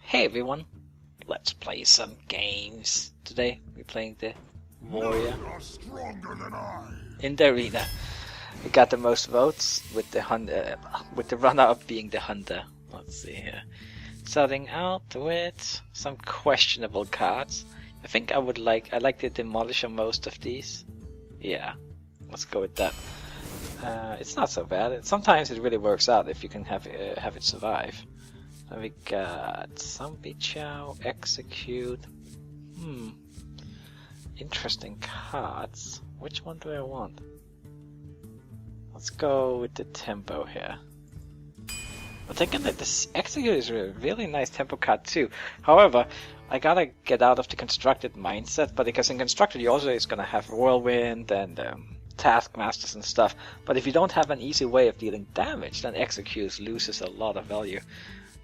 Hey everyone, let's play some games. Today we're playing the warrior in the arena. We got the most votes with the runner-up being the hunter. Let's see here. Starting out with some questionable cards. I think I like the demolisher most of these. Yeah, let's go with that. It's not so bad. Sometimes it really works out if you can have it survive. And we got Zombie Chow, Execute. Interesting cards. Which one do I want? Let's go with the tempo here. I'm thinking that this Execute is a really nice tempo card too. However, I gotta get out of the constructed mindset, but because in constructed you also is gonna have Whirlwind and Taskmasters and stuff. But if you don't have an easy way of dealing damage, then Execute loses a lot of value.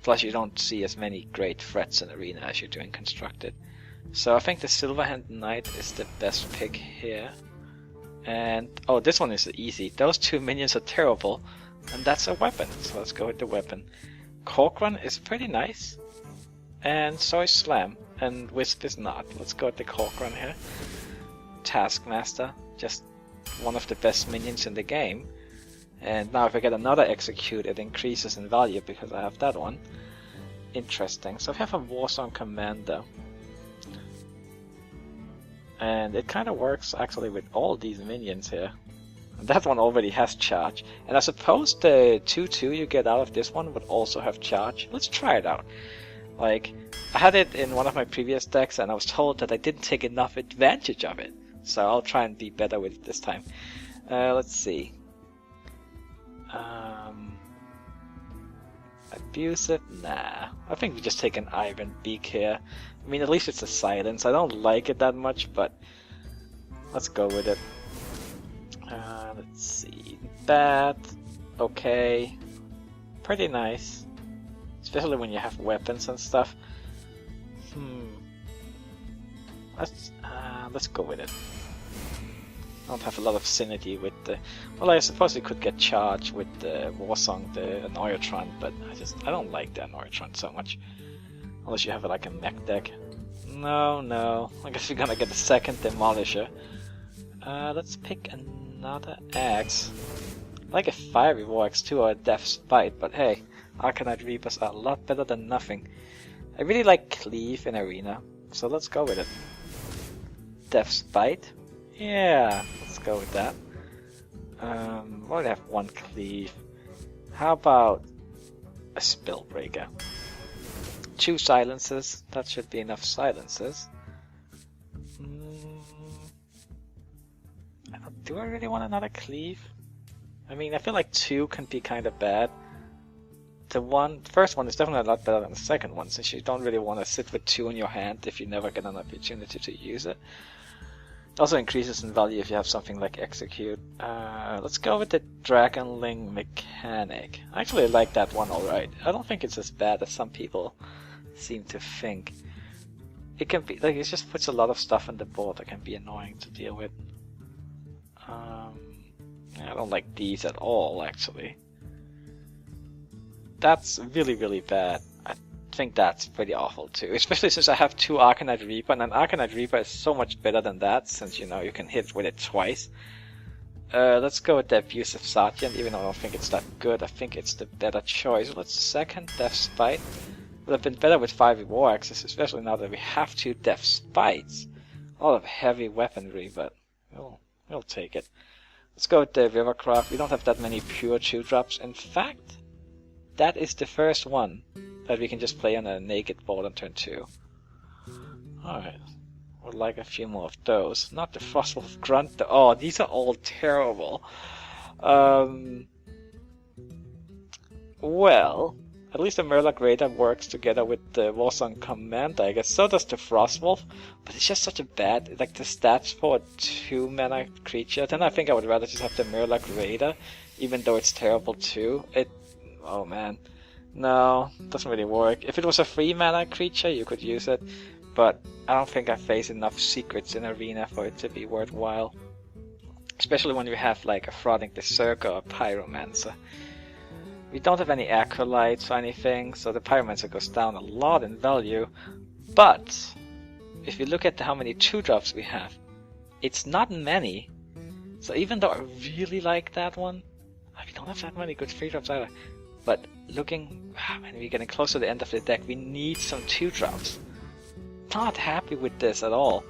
Plus you don't see as many great threats in Arena as you do in Constructed. So I think the Silverhand Knight is the best pick here. And, oh, this one is easy. Those two minions are terrible. And that's a weapon, so let's go with the weapon. Corcoran is pretty nice. And so is Slam. And Wisp is not. Let's go with the Corcoran here. Taskmaster, just one of the best minions in the game. And now if I get another Execute, it increases in value because I have that one. Interesting. So we have a Warsong Commander. And it kind of works actually with all these minions here. And that one already has charge. And I suppose the 2/2 you get out of this one would also have charge. Let's try it out. Like, I had it in one of my previous decks and I was told that I didn't take enough advantage of it. So I'll try and be better with it this time. Let's see. Abusive? Nah. I think we just take an Iron Beak here. I mean, at least it's a silence. I don't like it that much, but let's go with it. Let's see. Bad. Okay. Pretty nice. Especially when you have weapons and stuff. Let's go with it. I don't have a lot of synergy with the... Well, I suppose we could get charged with the Warsong, the Annoyatron, but I don't like the Annoyatron so much. Unless you have like a mech deck. No. I guess we're gonna get a second Demolisher. Let's pick another Axe. I like a Fiery War Axe too, or a Death's Bite, but hey, Arcanite Reapers are a lot better than nothing. I really like Cleave in Arena, so let's go with it. Death's Bite? Yeah, let's go with that. We only have one Cleave. How about a Spellbreaker? 2 silences, that should be enough silences. Do I really want another Cleave? I mean, I feel like 2 can be kind of bad. The first one is definitely a lot better than the second one, since you don't really want to sit with 2 in your hand if you never get an opportunity to use it. It also increases in value if you have something like Execute. Let's go with the Dragonling Mechanic. I actually like that one alright. I don't think it's as bad as some people seem to think. It can be, like, it just puts a lot of stuff on the board that can be annoying to deal with. I don't like these at all, actually. That's really, really bad. I think that's pretty awful too, especially since I have 2 Arcanite Reaper, and an Arcanite Reaper is so much better than that, since you know you can hit with it twice. Let's go with the Abusive Sergeant, even though I don't think it's that good. I think it's the better choice. Let's second Death's Bite. Would have been better with 5 War Axes, especially now that we have 2 Death's Bites. A lot of heavy weaponry, but we'll take it. Let's go with the Rivercraft. We don't have that many pure 2-drops. In fact, that is the first one that we can just play on a naked board on turn 2. Alright. Would like a few more of those. Not the Frostwolf Grunt. Oh, these are all terrible. Well, at least the Murloc Raider works together with the Warsong Commander, I guess. So does the Frostwolf. But it's just such a bad, like, the stats for a 2-mana creature. Then I think I would rather just have the Murloc Raider, even though it's terrible too. Oh man. No, doesn't really work. If it was a 3-mana creature, you could use it. But I don't think I face enough secrets in Arena for it to be worthwhile. Especially when you have like a Frauding Berserker or Pyromancer. We don't have any acolytes or anything, so the Pyromancer goes down a lot in value. But if you look at how many 2-drops we have, it's not many. So even though I really like that one, we don't have that many good 3-drops either. But looking, when we're getting close to the end of the deck, we need some 2-drops. Not happy with this at all.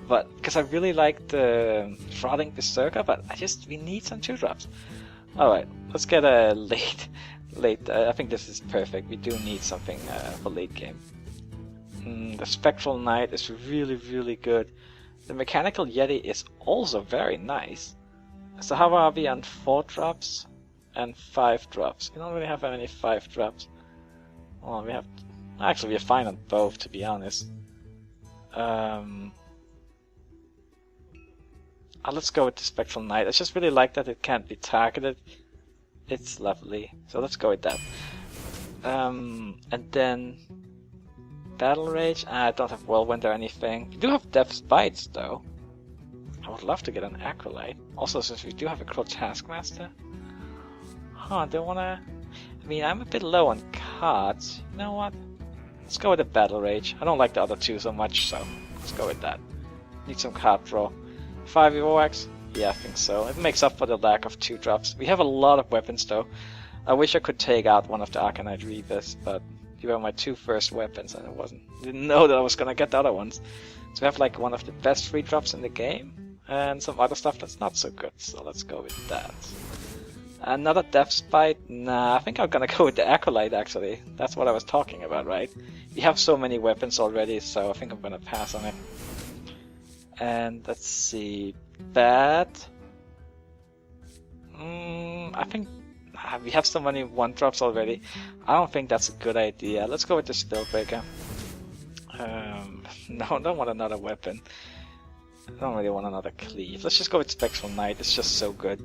But because I really like the Frothing Berserker, but we need some 2-drops. Alright, let's get a late, I think this is perfect. We do need something for late game. The Spectral Knight is really, really good. The Mechanical Yeti is also very nice. So how are we on 4-drops and 5-drops? We don't really have any 5-drops. Well, we have... Actually, we're fine on both, to be honest. Let's go with the Spectral Knight. I just really like that it can't be targeted. It's lovely. So let's go with that. And then... Battle Rage? I don't have Whirlwind or anything. We do have Death's Bites, though. I would love to get an Acolyte. Also, since we do have a Crow Taskmaster. I don't wanna... I mean, I'm a bit low on cards. You know what? Let's go with the Battle Rage. I don't like the other two so much, so let's go with that. Need some card draw. 5 Evoax? Yeah, I think so. It makes up for the lack of 2-drops. We have a lot of weapons, though. I wish I could take out one of the Arcanite Reavers, but they were my 2 first weapons, and didn't know that I was gonna get the other ones. So we have like one of the best 3-drops in the game, and some other stuff that's not so good. So let's go with that. Another Death's Bite? Nah, I think I'm gonna go with the Acolyte, actually. That's what I was talking about, right? We have so many weapons already, so I think I'm gonna pass on it. And let's see... Bad? I think... we have so many 1-drops already. I don't think that's a good idea. Let's go with the Spellbreaker. No, I don't want another weapon. I don't really want another Cleave. Let's just go with Spectral Knight. It's just so good.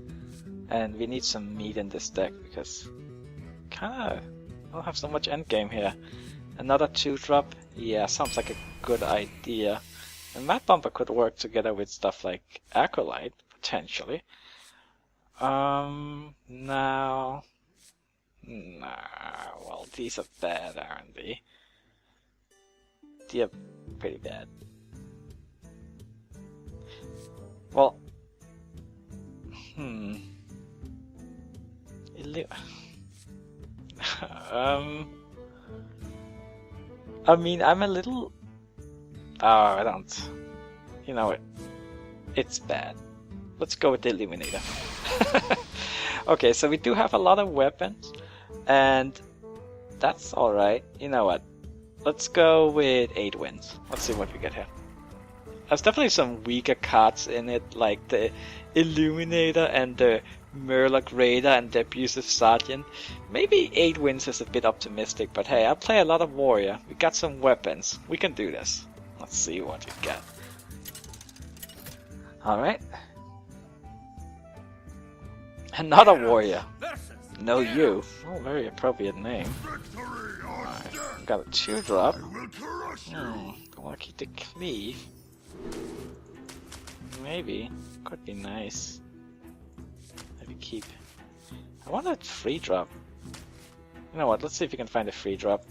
And we need some meat in this deck because... kinda... I don't have so much endgame here. Another 2-drop? Yeah, sounds like a good idea. And Mad Bumper could work together with stuff like Acolyte, potentially. Now... Nah, well, these are bad, aren't they? They are pretty bad. Well... I mean, I'm a little... Oh, I don't... You know what? It's bad. Let's go with the Illuminator. Okay, so we do have a lot of weapons, and that's alright. You know what? Let's go with 8 wins. Let's see what we get here. There's definitely some weaker cards in it, like the Illuminator and the Murloc Raider and the Abusive Sergeant. Maybe 8 wins is a bit optimistic, but hey, I play a lot of Warrior. We got some weapons. We can do this. Let's see what we get. Alright. Another Warrior. No you. Oh, very appropriate name. Alright. Got a 2-drop. Don't want to keep the Cleave. Maybe. Could be nice. Maybe keep. I want a 3-drop. You know what? Let's see if we can find a 3-drop.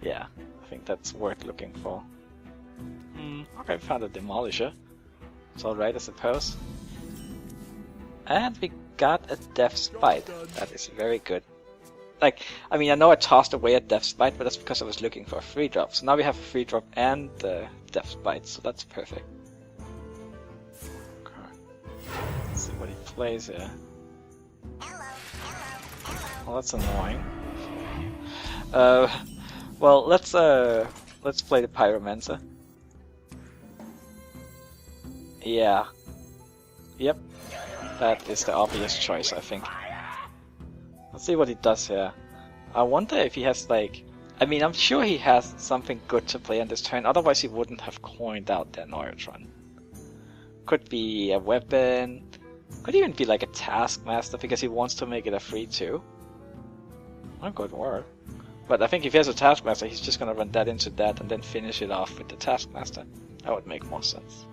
Yeah, I think that's worth looking for. Okay, found a Demolisher. It's alright, I suppose. And we got a Death's Bite. That is very good. Like, I mean, I know I tossed away a Death's Bite, but that's because I was looking for a 3-drop. So now we have a 3-drop and Death's Bite, so that's perfect. Okay. Let's see what he plays here. Well, that's annoying. Well, let's play the Pyromancer. Yeah. Yep. That is the obvious choice, I think. Let's see what he does here. I wonder if he has, like... I mean, I'm sure he has something good to play on this turn, otherwise he wouldn't have coined out the Neurotron. Could be a weapon, could even be like a Taskmaster, because he wants to make it a 3-2. That could work. But I think if he has a Taskmaster, he's just gonna run that into that and then finish it off with the Taskmaster. That would make more sense.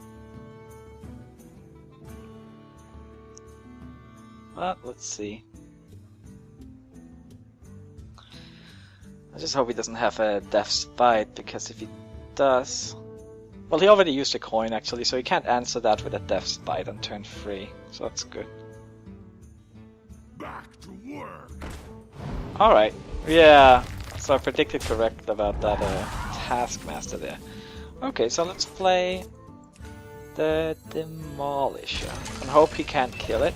But let's see. I just hope he doesn't have a Death's Bite, because if he does... Well, he already used a coin actually, so he can't answer that with a Death's Bite on turn 3, so that's good. Back to work. Alright, yeah, so I predicted correct about that Taskmaster there. Okay, so let's play the Demolisher, and hope he can't kill it.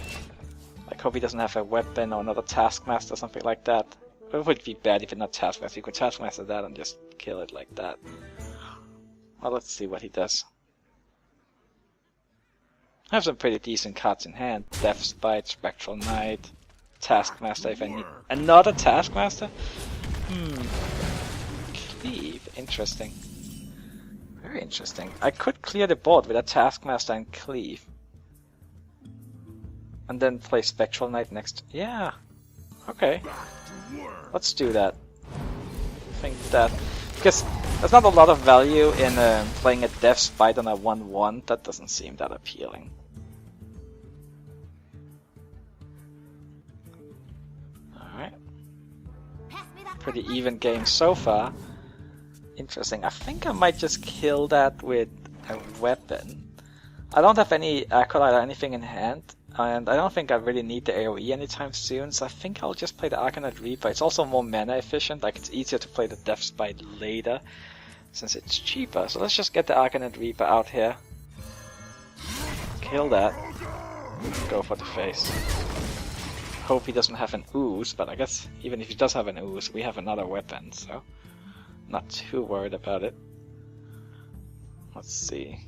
Like, hope he doesn't have a weapon or another Taskmaster or something like that. It would be bad if it not Taskmaster. You could Taskmaster that and just kill it like that. Well, let's see what he does. I have some pretty decent cards in hand. Death's Bite, Spectral Knight, Taskmaster if I need... Another Taskmaster? Cleave. Interesting. Very interesting. I could clear the board with a Taskmaster and Cleave. And then play Spectral Knight next. Yeah. Okay. Let's do that. I think that... Because there's not a lot of value in playing a Death's Bite on a 1-1. That doesn't seem that appealing. Alright. Pretty even game so far. Interesting. I think I might just kill that with a weapon. I don't have any Acolyte or anything in hand. And I don't think I really need the AoE anytime soon, so I think I'll just play the Arcanite Reaper. It's also more mana efficient, like it's easier to play the Death's Bite later, since it's cheaper. So let's just get the Arcanite Reaper out here. Kill that. Go for the face. Hope he doesn't have an ooze, but I guess even if he does have an ooze, we have another weapon, so not too worried about it. Let's see.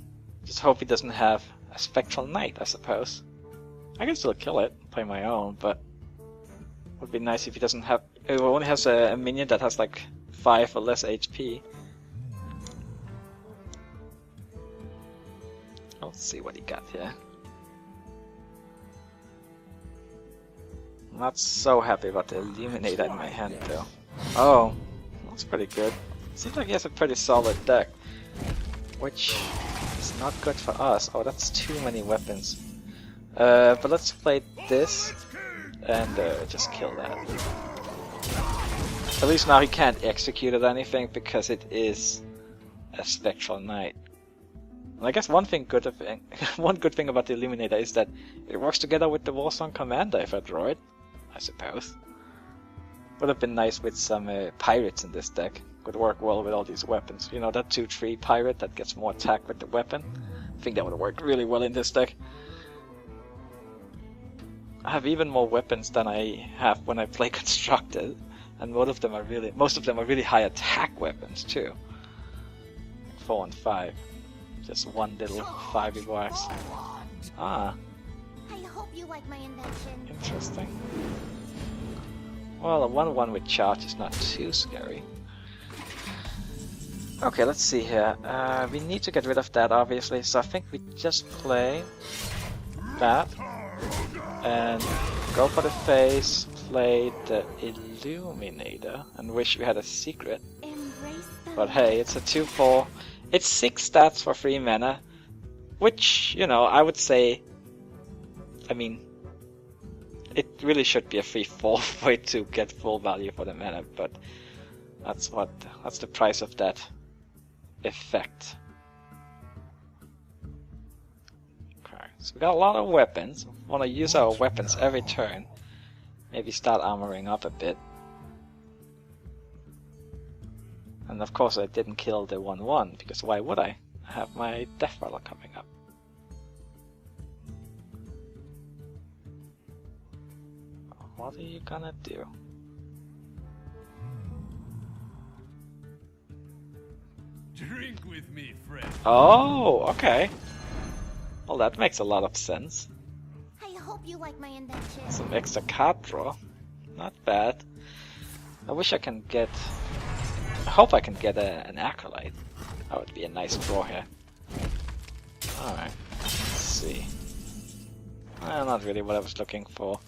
Just hope he doesn't have a Spectral Knight, I suppose. I can still kill it, play my own, but it would be nice if he doesn't have... It only has a minion that has like 5 or less HP. Let's see what he got here. I'm not so happy about the Illuminator in my hand though. Oh, that's pretty good. Seems like he has a pretty solid deck, which is not good for us. Oh, that's too many weapons. But let's play this and just kill that. At least now he can't execute it or anything because it is a Spectral Knight. And I guess one good thing about the Illuminator is that it works together with the Warsong Commander if I draw it, I suppose. Would have been nice with some pirates in this deck. Could work well with all these weapons. You know, that 2/3 pirate that gets more attack with the weapon. I think that would have worked really well in this deck. I have even more weapons than I have when I play Constructed, and most of them are really high attack weapons too. 4 and 5. Just one little 5e box. Ah. I hope you like my invention. Interesting. Well, a 1/1 with charge is not too scary. Okay, let's see here. We need to get rid of that obviously, so I think we just play that. And go for the face, play the Illuminator, and wish we had a secret. But hey, it's a 2/4. It's 6 stats for 3 mana, which, you know, I would say, I mean, it really should be a 3/4 way to get full value for the mana, but that's the price of that effect. So we got a lot of weapons. Want to use our weapons every turn. Maybe start armoring up a bit. And of course I didn't kill the 1/1, because why would I? I have my Death Rattle coming up. What are you gonna do? Drink with me, friend. Oh, okay. Well, that makes a lot of sense. I hope you like my invention. Some extra card draw. Not bad. I wish I can get... I hope I can get an Acolyte. That would be a nice draw here. Alright, let's see. Not really what I was looking for.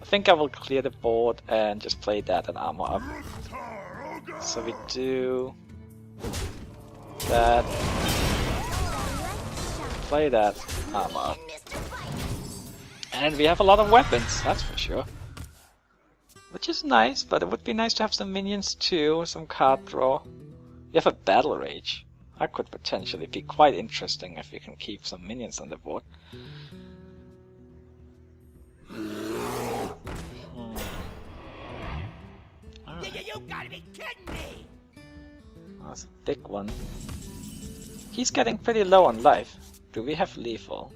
I think I will clear the board and just play that and armor up. So we do... that. Play that, armor up. And we have a lot of weapons, that's for sure. Which is nice, but it would be nice to have some minions too, some card draw. You have a Battle Rage. That could potentially be quite interesting if you can keep some minions on the board. You gotta be kidding me! That's a big one. He's getting pretty low on life. Do we have lethal?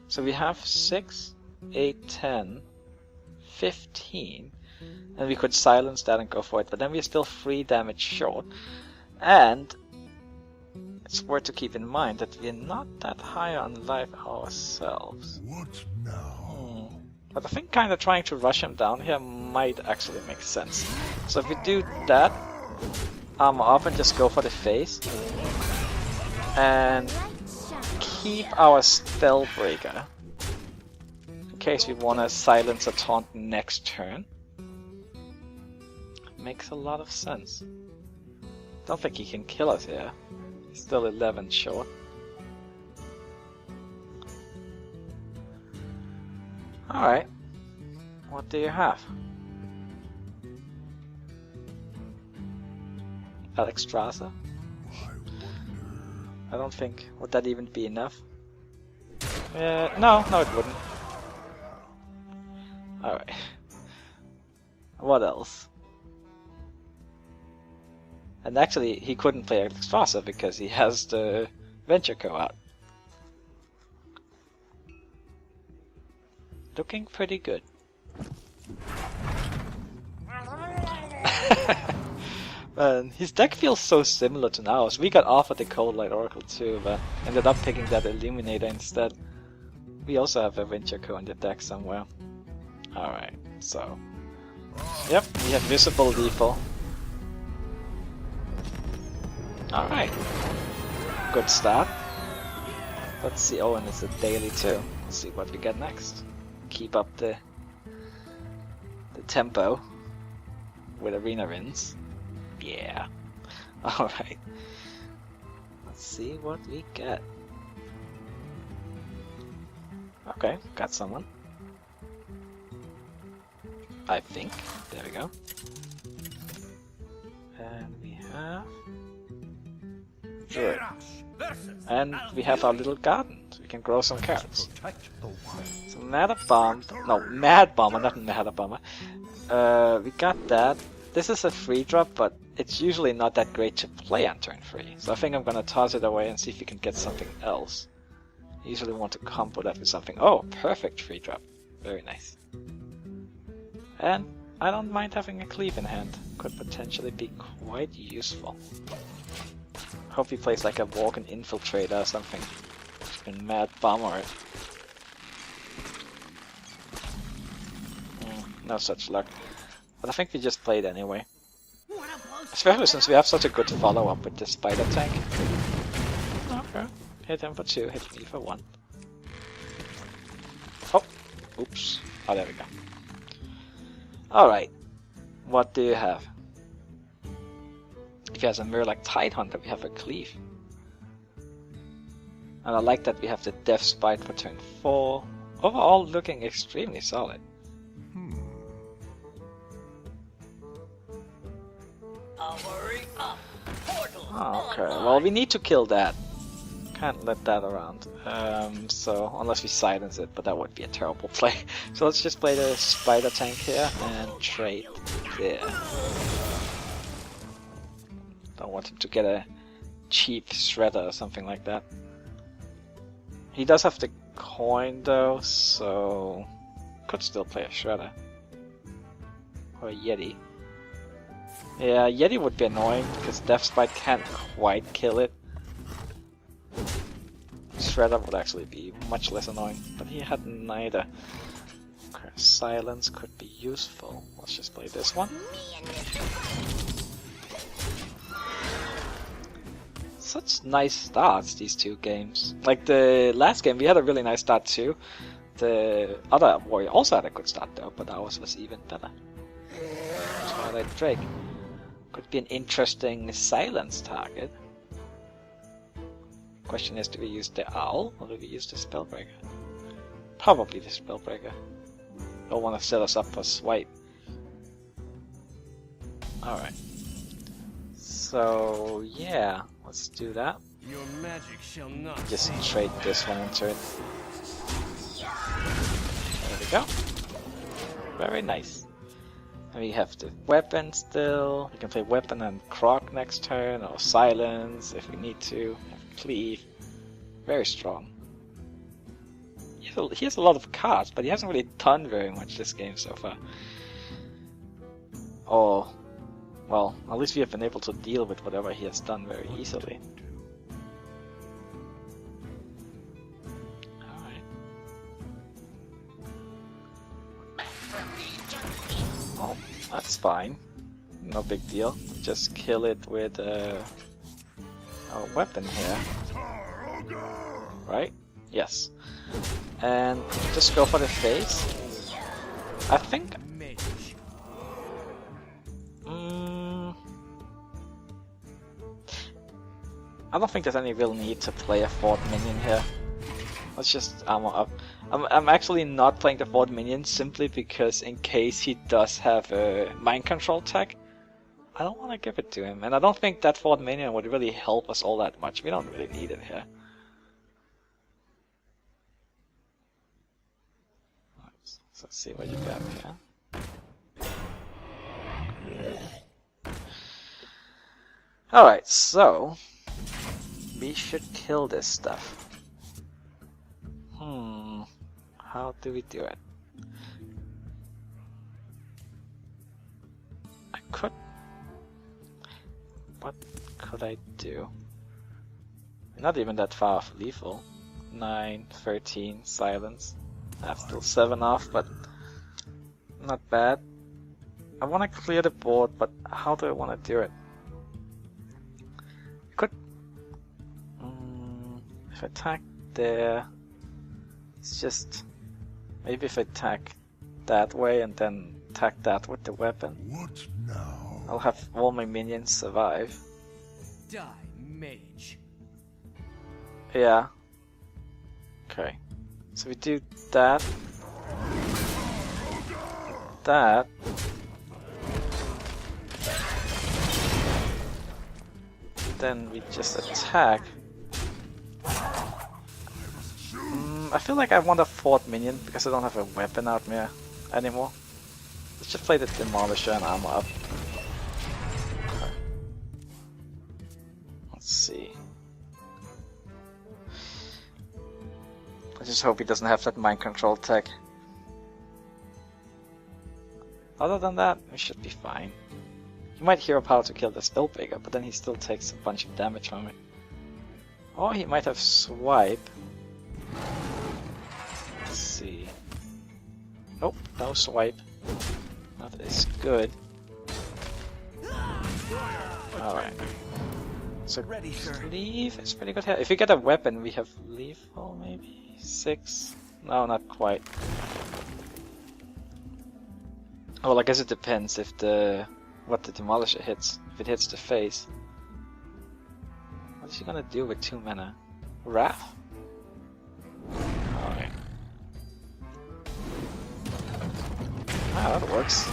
So we have 6, 8, 10, 15. And we could silence that and go for it, but then we're still 3 damage short. And it's worth to keep in mind that we're not that high on life ourselves. What now? But I think kind of trying to rush him down here might actually make sense. So if we do that, armor up and just go for the face. And keep our Spellbreaker. In case we want to silence a taunt next turn. Makes a lot of sense. Don't think he can kill us here. He's still 11 short. Alright. What do you have? Alexstrasza? I don't think. Would that even be enough? No, it wouldn't. Alright. What else? And actually, he couldn't play Alexstrasza because he has the Venture Co out. Looking pretty good. Man, his deck feels so similar to ours. We got offered the Cold Light Oracle too, but ended up picking that Illuminator instead. We also have a Venture Co in the deck somewhere. Alright, so... Yep, we have Visible Lethal. Alright. Good start. Let's see, oh, and it's a daily too. Let's see what we get next. Keep up the tempo with Arena Wins. Yeah. Alright. Let's see what we get. Okay, got someone. I think. There we go. And we have Druid. And we have our little garden, so we can grow some carrots. So Mad Bomber, not Mad Bomber. We got that. This is a free drop, but it's usually not that great to play on turn 3. So I think I'm gonna toss it away and see if we can get something else. I usually want to combo that with something. Oh, perfect free drop. Very nice. And I don't mind having a cleave in hand. Could potentially be quite useful. Hope he plays like a Walk-in Infiltrator or something. Just can Mad Bomber it. No such luck. But I think we just played anyway. Especially since we have such a good follow-up with this Spider Tank. Okay. Hit him for 2, hit me for 1. Oh! Oops. Oh, there we go. Alright. What do you have? If he has a mirror like Tidehunter, we have a Cleave. And I like that we have the Death Spite for turn 4. Overall looking extremely solid. Oh, okay, well we need to kill that. Can't let that around. So, unless we silence it, but that would be a terrible play. So let's just play the Spider Tank here and trade there. Don't want him to get a cheap Shredder or something like that. He does have the coin though, so could still play a Shredder. Or a Yeti. Yeah, Yeti would be annoying because Death Spite can't quite kill it. Shredder would actually be much less annoying, but he had neither. Okay, silence could be useful. Let's just play this one. Such nice starts, these two games. Like the last game, we had a really nice start too. The other warrior also had a good start though, but ours was even better. Twilight Drake. Could be an interesting silence target. Question is, do we use the Owl or do we use the Spellbreaker? Probably the Spellbreaker. Don't want to set us up for swipe. Alright. So, yeah, let's do that. Your magic shall not Just trade this one into it. There we go. Very nice. And we have the weapon still. We can play weapon and croc next turn, or silence if we need to. Have cleave. Very strong. He has a lot of cards, but he hasn't really done very much this game so far. Oh, well, at least we have been able to deal with whatever he has done very easily. Alright. Oh, that's fine. No big deal. Just kill it with a weapon here. Right? Yes. And just go for the face. I think... I don't think there's any real need to play a 4th minion here. Let's just armor up. I'm actually not playing the 4th minion simply because in case he does have a mind control tech, I don't want to give it to him. And I don't think that 4th minion would really help us all that much. We don't really need it here. So let's see what you got here. Alright, so we should kill this stuff. How do we do it? I could... What could I do? Not even that far off lethal. 9, 13, silence. I have still 7 off, but not bad. I want to clear the board, but how do I want to do it? Could... if I attack there... It's just... Maybe if I attack that way and then attack that with the weapon. What now? I'll have all my minions survive. Die, mage. Yeah. Okay. So we do that. That. Then we just attack. I feel like I want a 4th minion because I don't have a weapon out there anymore. Let's just play the Demolisher and armor up. Okay. Let's see. I just hope he doesn't have that mind control tech. Other than that, we should be fine. He might hear of how to kill the Spellbreaker, but then he still takes a bunch of damage from it. Or he might have swipe. Let's see. Nope, no swipe. That is good. Alright. So cleave is pretty good here. If we get a weapon, we have lethal maybe? 6? No, not quite. Oh, well, I guess it depends if what the Demolisher hits. If it hits the face. What is he gonna do with 2 mana? Wrath? Alright. Ah, that works.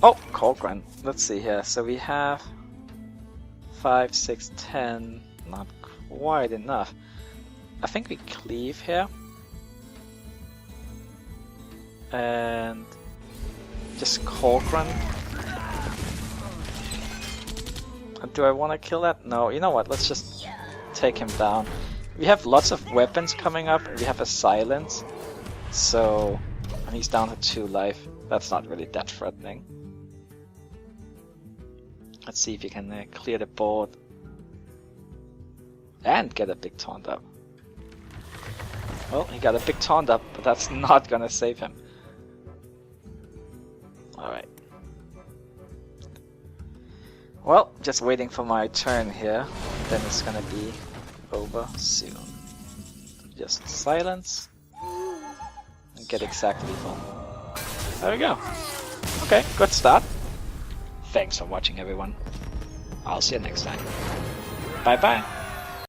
Oh, Colma. Let's see here. So we have 5, 6, 10. Not quite enough. I think we cleave here. And just Colma. Do I want to kill that? No, you know what? Let's just take him down. We have lots of weapons coming up. We have a silence. So, and he's down to 2 life. That's not really that threatening. Let's see if you can clear the board. And get a big taunt up. Well, he got a big taunt up, but that's not gonna save him. Alright. Well, just waiting for my turn here. Then it's gonna be over soon. Just silence. And get exactly full. There we go. Okay, good start. Thanks for watching, everyone. I'll see you next time. Bye bye.